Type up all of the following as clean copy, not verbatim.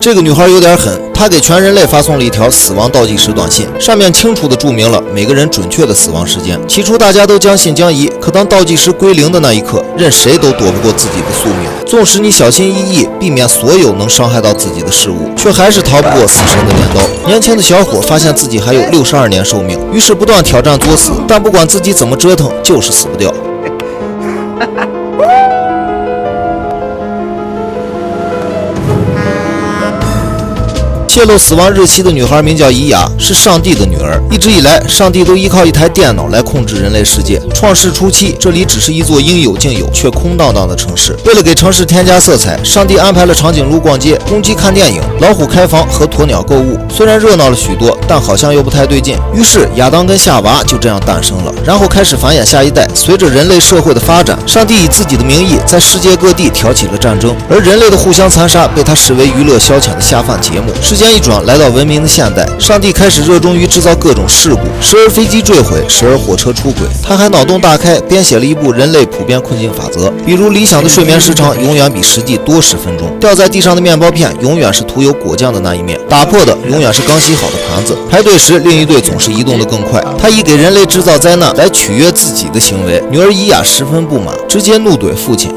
这个女孩有点狠，她给全人类发送了一条死亡倒计时短信，上面清楚地注明了每个人准确的死亡时间。起初大家都将信将疑，可当倒计时归零的那一刻，任谁都躲不过自己的宿命。纵使你小心翼翼，避免所有能伤害到自己的事物，却还是逃不过死神的镰刀。年轻的小伙发现自己还有62年寿命，于是不断挑战作死，但不管自己怎么折腾，就是死不掉。泄露死亡日期的女孩名叫伊雅，是上帝的女儿。一直以来，上帝都依靠一台电脑来控制人类世界。创世初期，这里只是一座应有尽有却空荡荡的城市。为了给城市添加色彩，上帝安排了长颈鹿逛街、公鸡看电影、老虎开房和鸵鸟购物。虽然热闹了许多，但好像又不太对劲。于是亚当跟夏娃就这样诞生了，然后开始繁衍下一代。随着人类社会的发展，上帝以自己的名义在世界各地挑起了战争，而人类的互相残杀被他视为娱乐消遣的下饭节目。时间一转，来到文明的现代，上帝开始热衷于制造各种事故，时而飞机坠毁，时而火车出轨。他还脑洞大开，编写了一部人类普遍困境法则，比如理想的睡眠时长永远比实际多10分钟，掉在地上的面包片永远是涂有果酱的那一面，打破的永远是刚洗好的盘子。排队时，另一队总是移动得更快。他以给人类制造灾难来取悦自己的行为。女儿伊雅十分不满，直接怒怼父亲。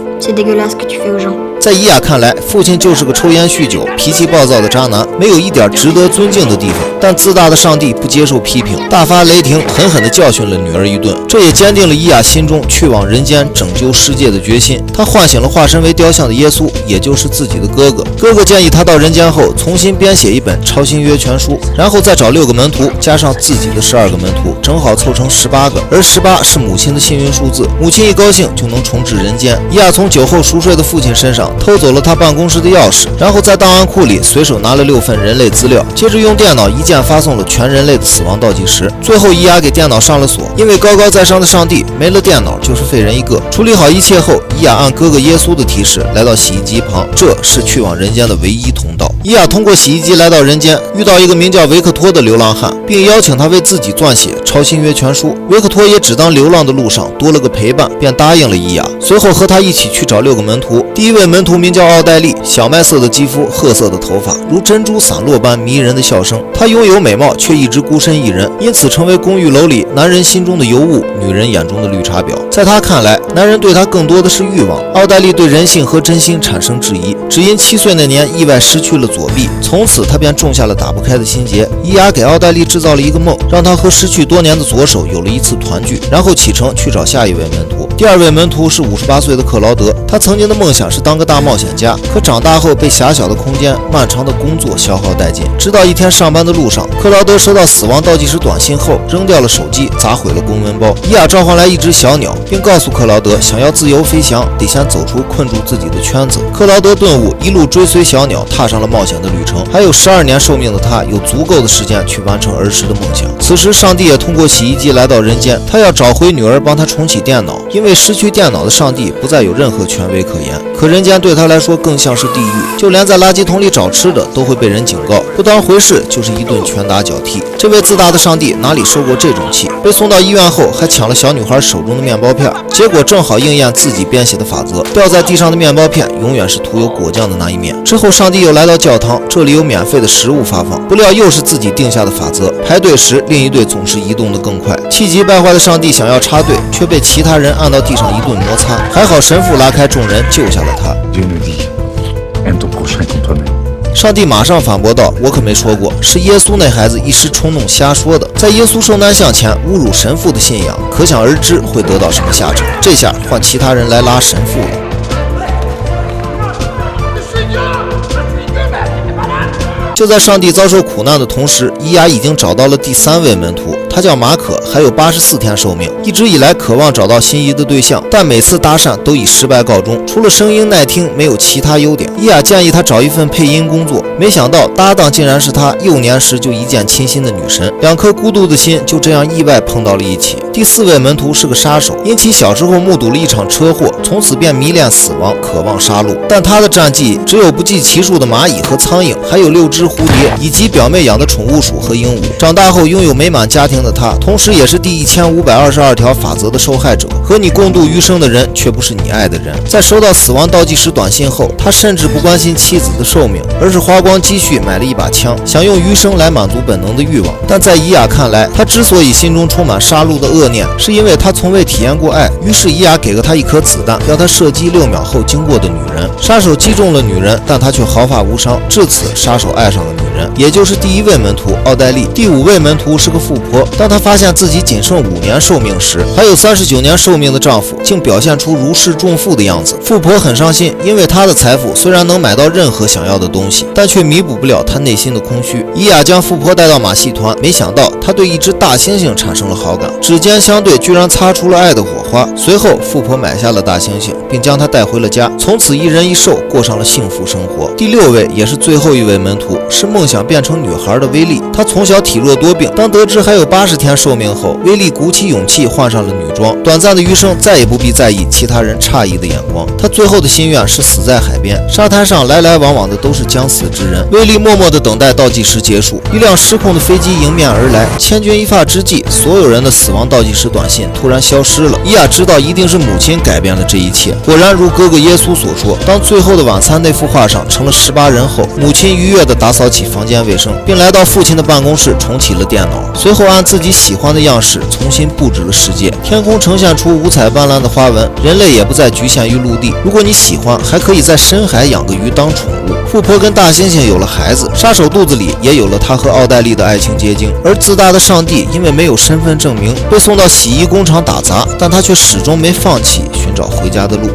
在伊雅看来，父亲就是个抽烟酗酒、脾气暴躁的渣男，没有一点值得尊敬的地方。但自大的上帝不接受批评，大发雷霆，狠狠地教训了女儿一顿。这也坚定了伊雅心中去往人间拯救世界的决心。他唤醒了化身为雕像的耶稣，也就是自己的哥哥。哥哥建议他到人间后重新编写一本超新约全书，然后再找6个门徒，加上自己的12个门徒，正好凑成18个。而18是母亲的幸运数字，母亲一高兴就能重置人间。伊雅从酒后熟睡的父亲身上偷走了他办公室的钥匙，然后在档案库里随手拿了6份人类资料，接着用电脑一键发送了全人类的死亡倒计时。最后伊雅给电脑上了锁，因为高高在上的上帝没了电脑就是废人一个。处理好一切后，伊雅按哥哥耶稣的提示来到洗衣机旁，这是去往人间的唯一通道。伊雅通过洗衣机来到人间，遇到一个名叫维克托的流浪汉，并邀请他为自己撰写超新约全书。维克托也只当流浪的路上多了个陪伴，便答应了伊雅。随后和他一起去找6个门徒。第一位门徒名叫奥黛丽，小麦色的肌肤，褐色的头发，如珍珠散落般迷人的笑声。她拥有美貌，却一直孤身一人，因此成为公寓楼里男人心中的尤物，女人眼中的绿茶婊。在她看来，男人对她更多的是欲望。奥黛丽对人性和真心产生质疑，只因7岁那年意外失去了左臂，从此她便种下了打不开的心结。伊雅给奥黛丽制造了一个梦，让她和失去多年的左手有了一次团聚，然后启程去找下一位门徒。第2位门徒是58岁的克劳德，他曾经的梦想是当个大冒险家，可长大后被狭小的空间、漫长的工作消耗殆尽。直到一天上班的路上，克劳德收到死亡倒计时短信后，扔掉了手机，砸毁了公文包。伊雅召唤来一只小鸟，并告诉克劳德，想要自由飞翔，得先走出困住自己的圈子。克劳德顿悟，一路追随小鸟，踏上了冒险的旅程。还有12年寿命的他，有足够的时间去完成儿时的梦想。此时，上帝也通过洗衣机来到人间，他要找回女儿，帮他重启电脑。因为失去电脑的上帝不再有任何权威可言，可人间对他来说更像是地狱，就连在垃圾桶里找吃的都会被人警告，不当回事就是一顿拳打脚踢。这位自大的上帝哪里受过这种气？被送到医院后，还抢了小女孩手中的面包片，结果正好应验自己编写的法则，掉在地上的面包片永远是涂有果酱的那一面。之后上帝又来到教堂，这里有免费的食物发放，不料又是自己定下的法则，排队时另一队总是移动得更快。气急败坏的上帝想要插队，却被其他人按到地上一顿摩擦，还好神父拉开众人救下了他。上帝马上反驳道，我可没说过，是耶稣那孩子一时冲动瞎说的。在耶稣受难像前侮辱神父的信仰，可想而知会得到什么下场。这下换其他人来拉神父了。就在上帝遭受苦难的同时，伊雅已经找到了第3位门徒，他叫马可，还有84天寿命。一直以来渴望找到心仪的对象，但每次搭讪都以失败告终，除了声音耐听，没有其他优点。伊雅建议他找一份配音工作，没想到搭档竟然是他幼年时就一见倾心的女神，2颗孤独的心就这样意外碰到了一起。第4位门徒是个杀手，因其小时候目睹了一场车祸，从此便迷恋死亡，渴望杀戮。但他的战绩只有不计其数的蚂蚁和苍蝇，还有6只蝴蝶，以及表妹养的宠物鼠和鹦鹉。长大后拥有美满家庭的的他，同时也是第1522条法则的受害者。和你共度余生的人，却不是你爱的人。在收到死亡倒计时短信后，他甚至不关心妻子的寿命，而是花光积蓄买了一把枪，想用余生来满足本能的欲望。但在伊雅看来，他之所以心中充满杀戮的恶念，是因为他从未体验过爱。于是伊雅给了他一颗子弹，要他射击6秒后经过的女人。杀手击中了女人，但他却毫发无伤。至此，杀手爱上了女人，也就是第1位门徒奥黛丽。第5位门徒是个富婆。当她发现自己仅剩5年寿命时，还有39年寿命的丈夫竟表现出如释重负的样子。富婆很伤心，因为她的财富虽然能买到任何想要的东西，但却弥补不了她内心的空虚。伊雅将富婆带到马戏团，没想到她对一只大猩猩产生了好感，指尖相对居然擦出了爱的火花。随后，富婆买下了大猩猩，并将它带回了家，从此一人一兽过上了幸福生活。第6位也是最后一位门徒是梦想变成女孩的威利。她从小体弱多病，当得知还有80天寿命后，威利鼓起勇气换上了女装，短暂的余生再也不必在意其他人诧异的眼光。他最后的心愿是死在海边，沙滩上来来往往的都是将死之人。威利默默地等待倒计时结束，一辆失控的飞机迎面而来，千钧一发之际，所有人的死亡倒计时短信突然消失了。伊雅知道一定是母亲改变了这一切。果然如哥哥耶稣所说，当最后的晚餐那幅画上成了18人后，母亲愉悦地打扫起房间卫生，并来到父亲的办公室重启了电脑，随后按自己喜欢的样式重新布置了世界。天空呈现出五彩斑斓的花纹，人类也不再局限于陆地。如果你喜欢，还可以在深海养个鱼当宠物。富婆跟大猩猩有了孩子，杀手肚子里也有了他和奥黛丽的爱情结晶。而自大的上帝因为没有身份证明，被送到洗衣工厂打杂，但他却始终没放弃寻找回家的路。